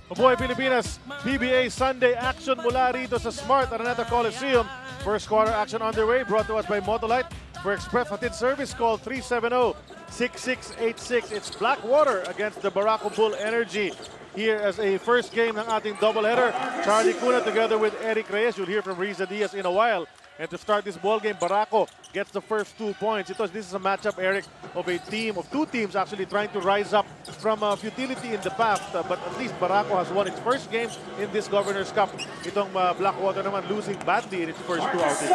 Mabuhay Pilipinas, PBA Sunday action mula rito sa Smart Araneta Coliseum. First quarter action underway, brought to us by Motolite. For express hatid service, call 370-6686. It's Blackwater against the Barako Bull Energy. Here as a first game ng ating doubleheader. Charlie Cuna together with Eric Reyes. You'll hear from Riza Diaz in a while. And to start this ball game, Barako gets the first 2 points. This is a matchup, Eric, of a team, of two teams actually trying to rise up from futility in the past. But at least Barako has won its first game in this Governor's Cup. Itong Blackwater naman losing badly in its first two outings.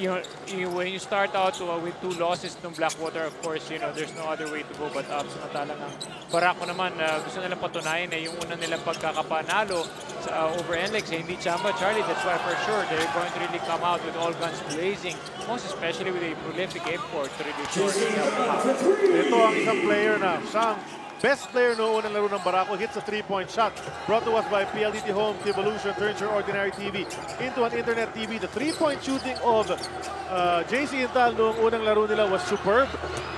Well, when you start out with 2 losses ng Blackwater, of course, there's no other way to go but up. Samantalang ang Barako naman, gusto nilang patunayan na yung una nilang pagkakapanalo over NLEX, hindi chamba, Charlie. That's why for sure they're going to really come out with all guns blazing, most especially with a prolific import to really show Ito ang isang player na siyang best player noon ng laro ng Barako, hits a 3-point shot. Brought to us by PLDT Home, Evolution turns your ordinary TV into an internet TV. The 3-point shooting of JC Intal noong unang laro nila was superb.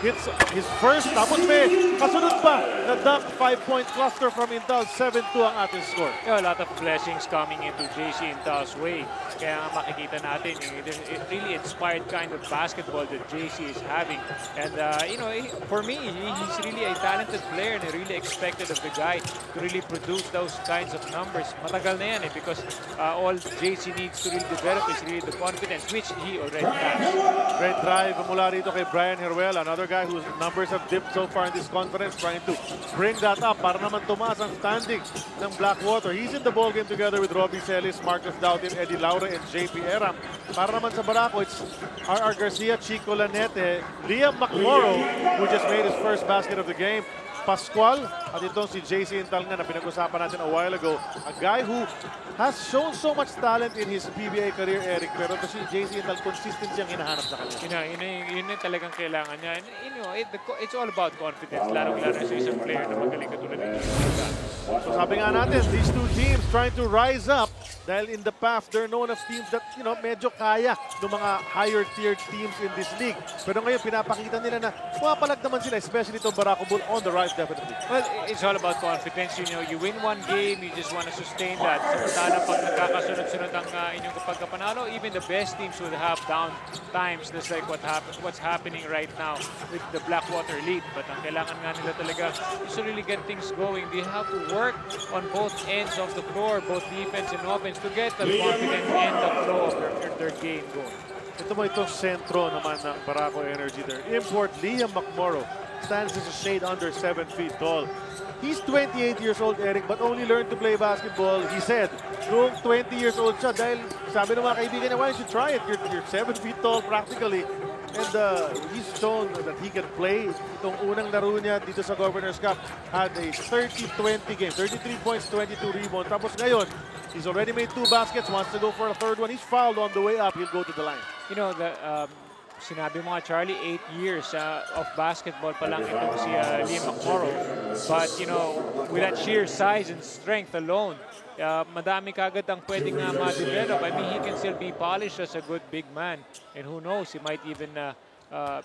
Hits his first, tapos may kasunod pa na dunk 5-point cluster from Intal. 7-2 ang ating score. A lot of blessings coming into JC Intal's way. Kaya nga makikita natin it really inspired kind of basketball that JC is having. And for me, he's really a talented player and I really expected of the guy to really produce those kinds of numbers. Matagal na yan because all JC needs to really develop is really the confidence, which he already has. Great drive mula rito kay Brian Heruel, another guy whose numbers have dipped so far in this conference, trying to bring that up para naman tumaas ang standings ng Blackwater. He's in the ball game together with Robbie Celis, Marcus Dautin, Eddie Laura, and JP Eram. Para naman sa Barako, it's R.R. Garcia, Chico Lanete, Liam McMorrow, who just made his first basket of the game, Pascual, at itong si JC Intal nga na pinag-usapan natin a while ago. A guy who has shown so much talent in his PBA career, Eric, pero si JC Intal, consistency ang hinahanap sa kanya. Yun yung talagang kailangan niya. And, it's all about confidence, lalo-lalo sa isang player na magaling katulad nito. So sabi nga natin, these two teams trying to rise up dahil in the past, they're known as teams that, medyo kaya ng mga higher tiered teams in this league. Pero ngayon, pinapakita nila na pumapalag naman sila, especially itong Barako Bull on the rise, definitely. Well, it's all about confidence. You win one game, you just want to sustain that. Samantala, pag nagkakasunod-sunod ang inyong pagkapanalo, even the best teams will have down times, just like what's happening right now with the Blackwater lead. But ang kailangan nga nila talaga is to really get things going. They have to work on both ends of the floor, both defense and offense, to get the confidence and the flow of their game going. Ito mo itong sentro naman ng Barako Energy there. Import Liam McMorrow stands as a shade under 7 feet tall. He's 28 years old, Eric, but only learned to play basketball, he said, noong 20 years old siya dahil sabi ng mga kaibigan niya, why don't you try it? You're 7 feet tall practically. And he's shown that he can play. Itong unang laro niya dito sa Governor's Cup had a 30-20 game, 33 points, 22 rebounds. Tapos ngayon, he's already made 2 baskets, wants to go for a third one. He's fouled on the way up. He'll go to the line. Sinabi mo nga, Charlie, 8 years of basketball pa lang itong si Liam McMorrow. But, with that sheer size and strength alone, madami kagad ang pwedeng ma-develop. I mean, he can still be polished as a good big man. And who knows, he might even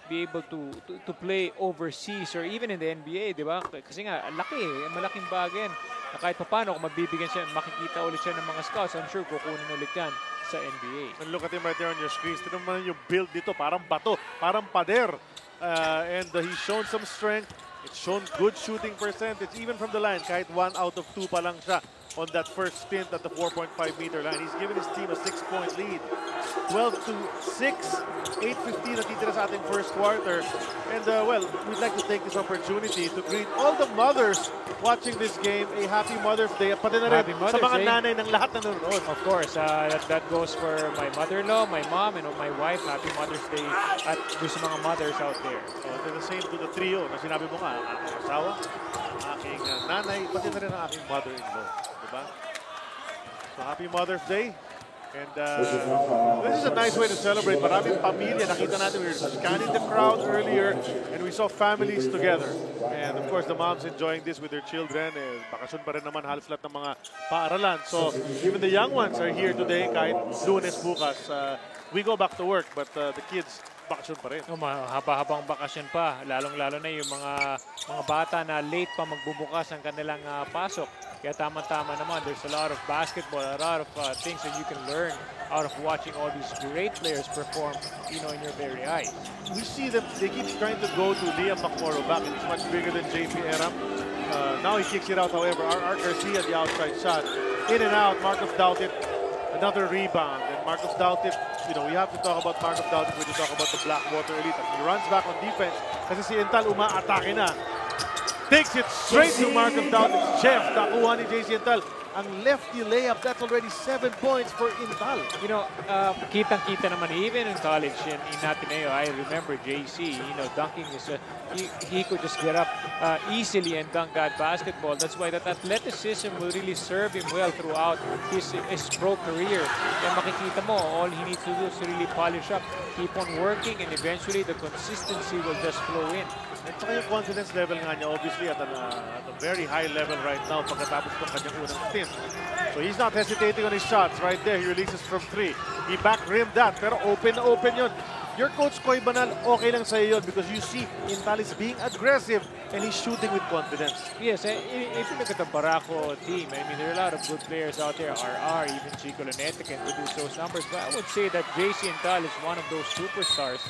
be able to play overseas or even in the NBA, di ba? Kasi nga, malaking bagay yan. Kahit pa paano, kung mabibigyan siya, makikita ulit siya ng mga scouts, I'm sure kukunin ulit yan sa NBA. And look at him right there on your screen. Tignan mo yung build dito, parang bato, parang pader. And he's shown some strength. It's shown good shooting percentage, even from the line. Kahit 1 out of 2 pa lang siya on that first stint at the 4.5-meter line. He's given his team a 6-point lead. 12-6, 8:15 natitira sa ating first quarter. And we'd like to take this opportunity to greet all the mothers watching this game a happy Mother's Day. At pati na rin sa mga nanay ng lahat na nanonood. Of course, that goes for my mother-in-law, my mom, and my wife. Happy Mother's Day at sa mga mothers out there. So, the same to the trio na sinabi mo nga, aking asawa, aking nanay, pati na rin ang aking mother-in-law. Diba? So, happy Mother's Day. And this is a nice way to celebrate. Maraming pamilya. Nakita natin, we were scanning the crowd earlier and we saw families together. And of course, the moms enjoying this with their children. Bakasyon pa rin naman halos lahat ng mga paaralan. So even the young ones are here today kahit Lunes bukas. We go back to work but the kids bakasyon pa rin. Haba-habang bakasyon pa. Lalong-lalo na yung mga bata na late pa magbubukas ang kanilang pasok. Kaya tama-tama naman, there's a lot of basketball, a lot of things that you can learn out of watching all these great players perform, in your very eyes. We see them, they keep trying to go to Liam McMorrow back, and he's much bigger than JP Eram. Now he kicks it out, however. Art Garcia, the outside shot. In and out, Marcus Doughtit, another rebound. And Marcus Doughtit, we have to talk about Marcus Doughtit when we talk about the Blackwater Elite. He runs back on defense kasi si Intal uma-atake na. Takes it straight to Marcus Doughtit. Jeff, nakuha ni JC Intal. Ang lefty layup, that's already 7 points for Intal. Kitang-kita naman, even in college in Ateneo, I remember JC, dunking is, he could just get up easily and dunk that basketball. That's why that athleticism will really serve him well throughout his pro career. And makikita mo, all he needs to do is really polish up, keep on working, and eventually the consistency will just flow in. At saka yung confidence level nga niya, obviously, at a very high level right now pagkatapos ng kanyang unang stint. So he's not hesitating on his shots right there. He releases from 3. He back-rimmed that, pero open na open yun. Your coach, Koy Banal, okay lang sa'yo yun because you see Intal is being aggressive and he's shooting with confidence. Yes, if you look at the Barako team, I mean, there are a lot of good players out there, RR, even Chico Luneta can produce those numbers, but I would say that JC Intal is one of those superstars.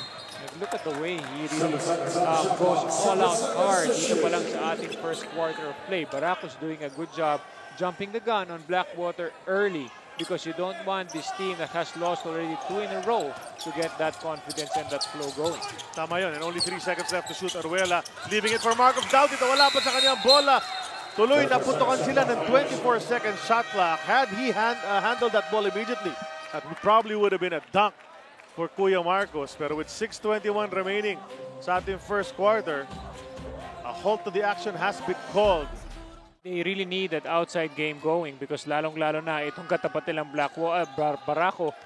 Look at the way he really goes all out hard dito pa lang sa ating first quarter of play. Baraco's doing a good job jumping the gun on Blackwater early because you don't want this team that has lost already 2 in a row to get that confidence and that flow going. Tama yun, and only 3 seconds left to shoot. Aruela leaving it for Marcus Doughtit. Wala pa sa kanyang bola. Tuloy na putukan sila ng 24-second shot clock. Had he handled that ball immediately, that probably would have been a dunk for Kuya Marcos. Pero with 6:21 remaining sa ating first quarter, a halt to the action has been called. They really need that outside game going because lalong-lalo na itong katapat nilang Barako,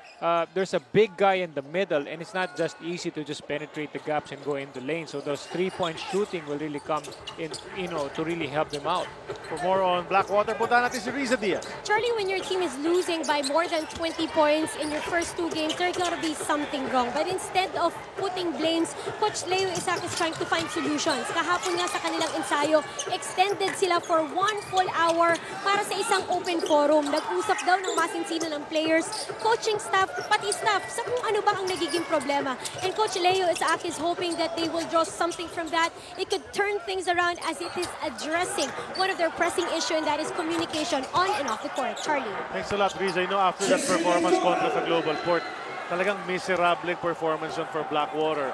there's a big guy in the middle and it's not just easy to just penetrate the gaps and go in the lane. So those 3-point shooting will really come in, to really help them out. For more on Blackwater, punta natin si Riza Diaz. Charlie, when your team is losing by more than 20 points in your first 2 games, there's gotta be something wrong. But instead of putting blames, Coach Leo Isaac is trying to find solutions. Kahapon nga sa kanilang ensayo, extended sila for 1 full hour para sa isang open forum. Nag-usap daw ng masinsinan ng players, coaching staff, pati staff, sa kung ano bang ang nagiging problema. And Coach Leo Isaac is hoping that they will draw something from that. It could turn things around as it is addressing one of their pressing issue, and that is communication on and off the court. Charlie. Thanks a lot, Riza. After that performance kontra sa Global Port, talagang miserable performance yun for Blackwater.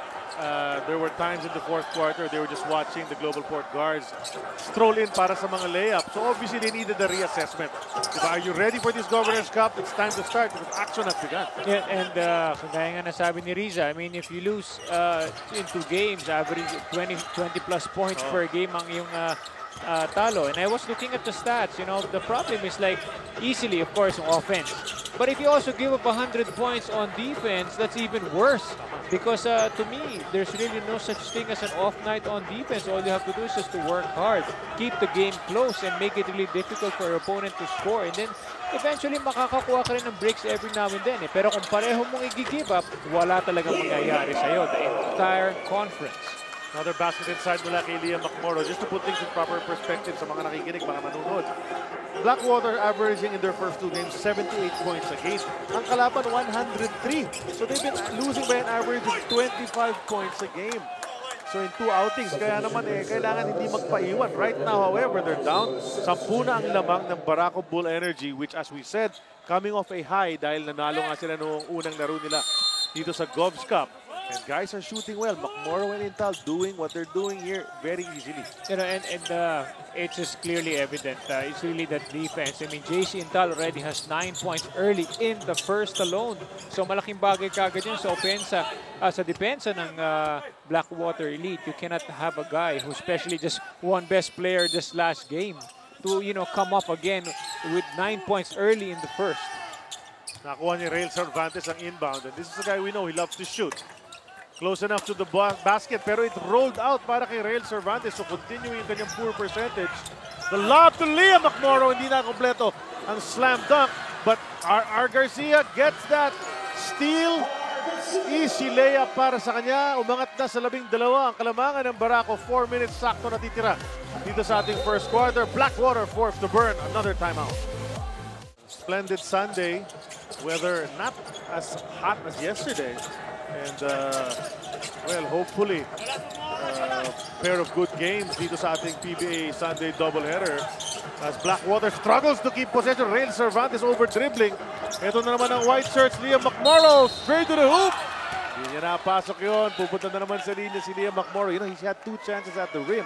There were times in the fourth quarter they were just watching the Global Port guards stroll in para sa mga layups. So obviously they needed a reassessment. Are you ready for this Governor's Cup? It's time to start because action has begun. Yeah, and kagaya nga nasabi ni Riza, I mean, if you lose in 2 games, average 20 plus points per game ang yung talo. And I was looking at the stats, the problem is like easily, of course, offense. But if you also give up 100 points on defense, that's even worse. Because to me, there's really no such thing as an off night on defense. All you have to do is just to work hard, keep the game close, and make it really difficult for your opponent to score. And then, eventually, makakakuha ka rin ng breaks every now and then. Pero kung pareho mong i-give up, wala talagang mangyayari sa'yo. The entire conference. Another basket inside mula kay Liam McMorrow. Just to put things in proper perspective sa mga nakikinig, mga manunod. Blackwater averaging in their first 2 games 78 points a game. Ang kalaban 103. So they've been losing by an average of 25 points a game. So in 2 outings, kaya naman kailangan hindi magpaiwan. Right now, however, they're down. 10 na ang lamang ng Barako Bull Energy, which as we said, coming off a high dahil nanalo nga sila noong unang laro nila dito sa Govs Cup. And guys are shooting well. McMorrow and Intal doing what they're doing here very easily. And it's just clearly evident. It's really that defense. I mean, JC Intal already has 9 points early in the first alone. So malaking bagay kagad yun sa opensa, sa depensa ng Blackwater Elite. You cannot have a guy who especially just won best player this last game to come up again with 9 points early in the first. Nakuha ni Rael Cervantes ang inbound. And this is a guy we know he loves to shoot. Close enough to the basket, pero it rolled out para kay Rael Cervantes. So continuing kanyang poor percentage. The lob to Liam McMorrow, hindi na kompleto ang slam dunk. But R. Garcia gets that steal. Easy layup para sa kanya. Umangat na sa 12 ang kalamangan ng Barako. 4 minutes sakto natitira dito sa ating first quarter. Blackwater fourth to burn. Another timeout. Splendid Sunday. Weather not as hot as yesterday. And, well, hopefully, pair of good games dito sa ating PBA Sunday doubleheader. As Blackwater struggles to keep possession. Rail Cervantes over dribbling. Ito na naman ang white shirts. Liam McMorrow straight to the hoop. Hindi niya napasok yun. Pupunta na naman sa linya si Liam McMorrow. You know, he's had 2 chances at the rim.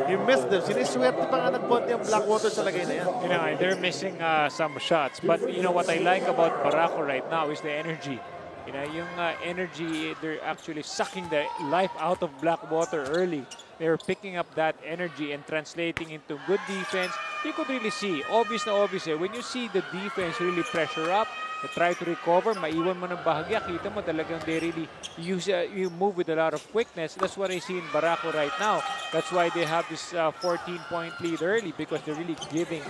He missed them. Siniswerte pa nga nagpunti ang Blackwater sa lagay na yan. You know, they're missing some shots. But, you know, what I like about Barako right now is the energy. You know, yung energy, they're actually sucking the life out of Blackwater early. They're picking up that energy and translating into good defense. You could really see, obvious na obvious when you see the defense really pressure up, they try to recover, maiwan mo ng bahagya, kita mo talagang they really use, you move with a lot of quickness. That's what I see in Barako right now. That's why they have this 14-point lead early, because they're really giving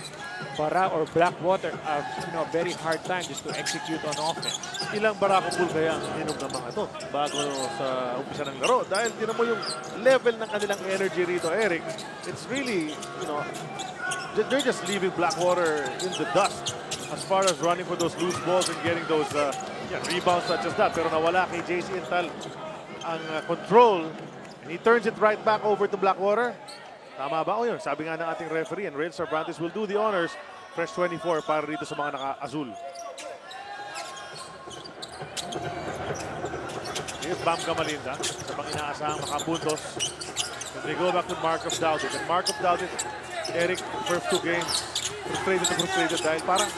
Barako or Blackwater a very hard time just to execute on offense. Ilang Barako pool kaya ang inom ng mga to bago sa umpisa ng laro? Dahil tinan mo yung level ng kanilang energy rito, Eric. It's really, you know, they're just leaving Blackwater in the dust as far as running for those loose balls and getting those rebounds such as that. Pero nawala kay JC Intal ang control, and he turns it right back over to Blackwater. Tama ba? O yun, sabi nga ng ating referee, and Rail Cervantes will do the honors. Fresh 24 para rito sa mga naka-azul. Here's Bam Gamalinda sa mga inaasahang makabuntos. And they go back to Markov Dowdit. And Markov Dowdit, Eric, first 2 games, frustrated dahil parang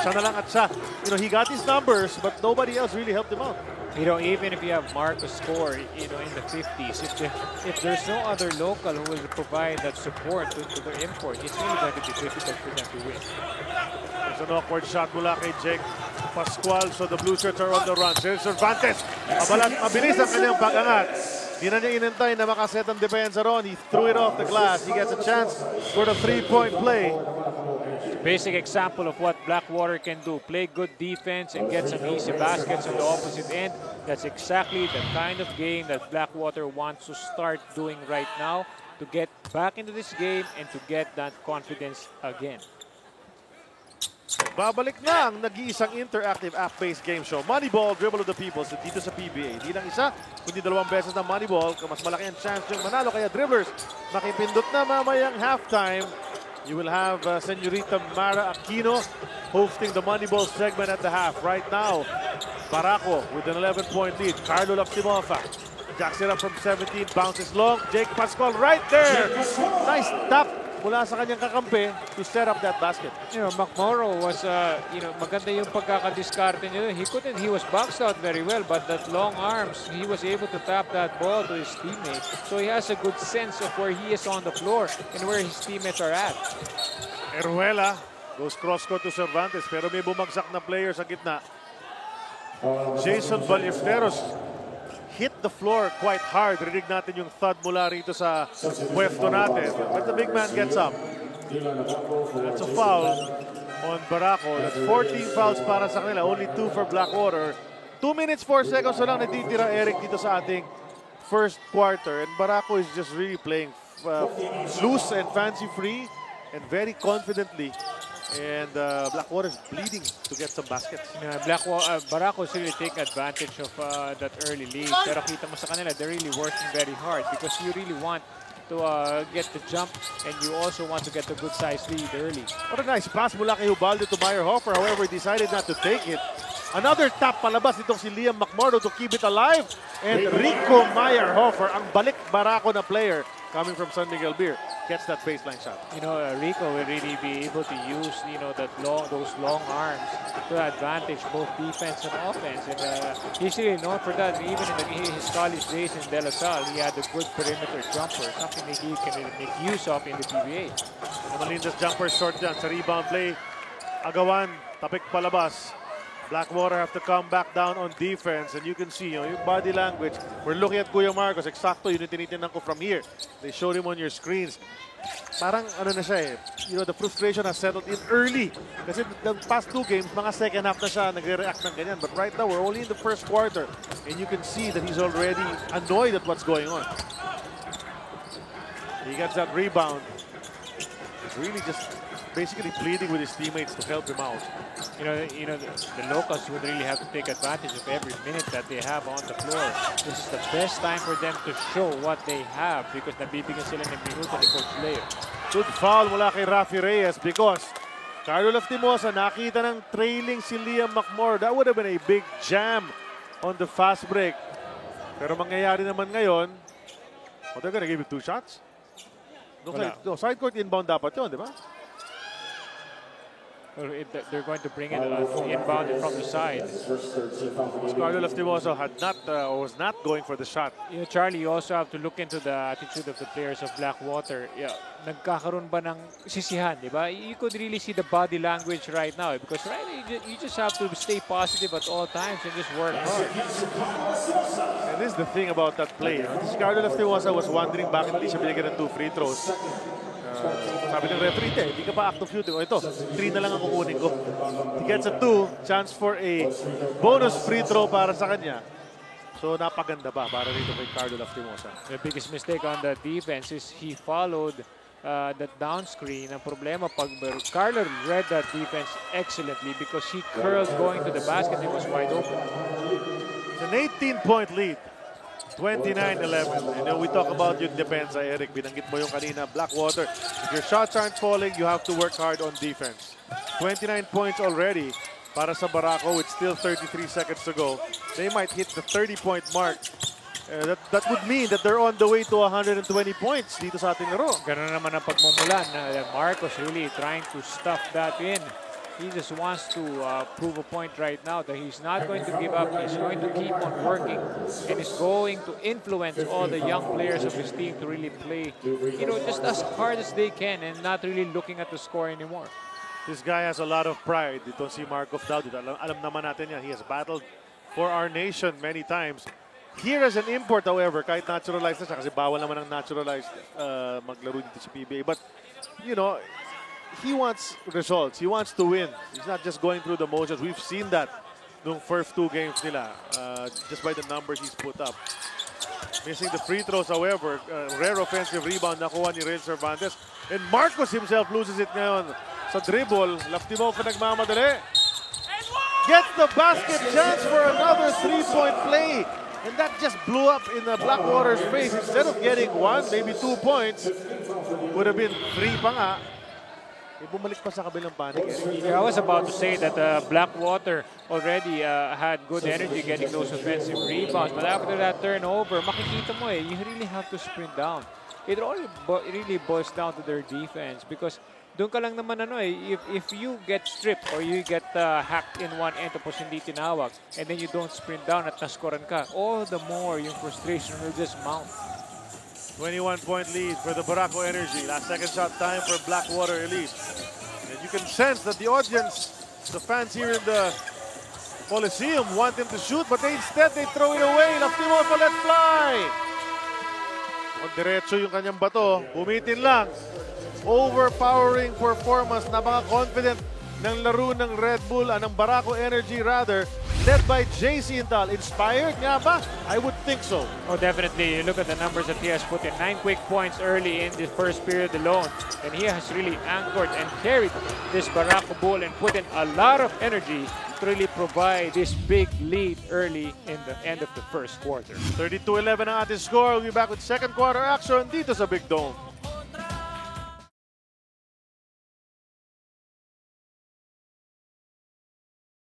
siya na lang at siya. You know, he got his numbers, but nobody else really helped him out. You know, even if you have Marcos score, you know, in the 50s, if there's no other local who will provide that support to their import, it's really going to be difficult for them to win. There's an awkward shot mula kay Jake Pascual, so the Blue Shirts are on the run. Cervantes, mabilis ang kanyang pag-angat. Di na niya inintay na makaset ang depensa ron. He threw it off the glass. He gets a chance for the 3-point play. Basic example of what Blackwater can do. Play good defense and get some easy baskets on the opposite end. That's exactly the kind of game that Blackwater wants to start doing right now to get back into this game and to get that confidence again. Babalik na ang nag-iisang interactive app-based game show. Moneyball, Dribble of the People dito sa PBA. Hindi lang isa, kundi 2 beses ng Moneyball. Mas malaki ang chance yung manalo. Kaya dribblers, makipindot na mamayang halftime. You will have Senorita Mara Aquino hosting the Moneyball segment at the half. Right now, Barako with an 11-point lead. Carlo Lapsimofa jacks it up from 17, bounces long. Jake Pascual right there. Nice tap mula sa kanyang kakampi to set up that basket. You know, McMorrow was, maganda yung pagkakadiskarte niya. He was boxed out very well, but that long arms, he was able to tap that ball to his teammate. So he has a good sense of where he is on the floor and where his teammates are at. Eruela goes cross-court to Cervantes, pero may bumagsak na player sa gitna. Jason Ballesteros hit the floor quite hard. Rinig natin yung thud mula rito sa pwesto natin. But the big man gets up. That's a foul on Barako. That's 14 fouls para sa kanila. Only 2 for Blackwater. 2 minutes, 4 seconds na lang natitira, Eric, dito sa ating first quarter. And Barako is just really playing loose and fancy-free and very confidently. And Blackwater is bleeding to get some baskets. Barako is really take advantage of that early lead. Pero kita mo sa kanila, they're really working very hard because you really want to get the jump and you also want to get the good size lead early. What a nice pass mula kay Ubaldo to Meyerhofer. However, decided not to take it. Another tap palabas itong si Liam McMorrow to keep it alive. And Rico Meyerhofer, ang balik Barako na player coming from San Miguel Beer, gets that baseline shot. You know, Rico will really be able to use, you know, those long arms to advantage both defense and offense. And he's really known for that. Even in his college days in De La Salle, he had a good perimeter jumper, something that he can make use of in the PBA. Malindas jumper short dyan sa rebound play. Agawan, tapik palabas. Blackwater have to come back down on defense, and you can see, you know, yung body language. We're looking at Kuya Marcos. Eksakto, yun yung tinitingnan ko from here. They showed him on your screens. Parang ano na siya eh, you know, the frustration has settled in early. Kasi the past 2 games, mga second half na siya nagre-react ng ganyan. But right now, we're only in the first quarter, and you can see that he's already annoyed at what's going on. He gets that rebound. Really just basically pleading with his teammates to help him out. The locals would really have to take advantage of every minute that they have on the floor. This is the best time for them to show what they have because nabibigyan sila ng minuto ni Coach Leo. Good foul mula kay Rafi Reyes because Carlo Lastimosa nakita ng trailing si Liam McMorrow. That would have been a big jam on the fast break. Pero mangyayari naman ngayon, they're gonna give you 2 shots? Side court inbound dapat yun, di ba? Well, they're going to bring it inbound from the side. Carlo Lastimosa was not going for the shot. Charlie, you also have to look into the attitude of the players of Blackwater. Nagkakaroon ba ng sisihan, di ba? You could really see the body language right now because you just have to stay positive at all times and just work hard. And this is the thing about that play. Carlo Lastimosa was wondering bakit hindi siya binigyan ng 2 free throws. Sabi ng referee, hindi ka pa active shooting. Ito, 3 na lang ang kukunin ko. He gets a 2, chance for a bonus free throw para sa kanya. So napaganda ba para rito kay Carlo Lastimosa. The biggest mistake on the defense is he followed that down screen. Ang problema, Carlo read that defense excellently because he curled going to the basket. It was wide open. It's an 18-point lead. 29-11. We talk about yung depensa, Eric. Binanggit mo yung kanina, Blackwater. If your shots aren't falling, you have to work hard on defense. 29 points already para sa Barako with still 33 seconds to go. They might hit the 30-point mark. That would mean that they're on the way to 120 points dito sa ating laro. Ganun naman ang pagmumulan. Marcos really trying to stuff that in. He just wants to prove a point right now that he's not going to give up. He's going to keep on working and is going to influence all the young players of his team to really play, just as hard as they can and not really looking at the score anymore. This guy has a lot of pride. Ito si Markov Daudit. Alam naman natin yan. He has battled for our nation many times. Here as an import, however, kahit naturalized na siya, kasi bawal naman ang naturalized maglaro dito sa PBA. But, he wants results. He wants to win. He's not just going through the motions. We've seen that nung first 2 games nila, just by the numbers he's put up. Missing the free throws, however, rare offensive rebound nakuha ni Rail Cervantes. And Marcos himself loses it ngayon sa dribble. Lastimosa nagmamadali. Gets the basket, chance for another 3-point play. And that just blew up in the Blackwater's face. Instead of getting 1, maybe 2 points, would have been 3 pa nga. Bumalik pa sa kabilang panig. I was about to say that Blackwater already had good energy getting those offensive rebounds. But after that turnover, makikita mo you really have to sprint down. It really boils down to their defense because doon ka lang naman if you get stripped or you get hacked in one end tapos hindi tinawag and then you don't sprint down at naskoran ka, all the more yung frustration will just mount. 21-point lead for the Barako Energy. Last second shot time for Blackwater Elite. And you can sense that the audience, the fans here in the Coliseum want him to shoot, but instead they throw it away. Lastimosa, let's fly! Diretso yung kanyang bato. Bumitin lang. Overpowering performance. Napaka-confident ng laro ng Red Bull, ng Barako Energy rather. Led by JC Intal. Inspired nga ba? I would think so. Oh, definitely. You look at the numbers that he has put in. 9 quick points early in the first period alone. And he has really anchored and carried this Barako Bull and put in a lot of energy to really provide this big lead early in the end of the first quarter. 32-11 ang ating score. We'll be back with second quarter action dito sa Big Dome.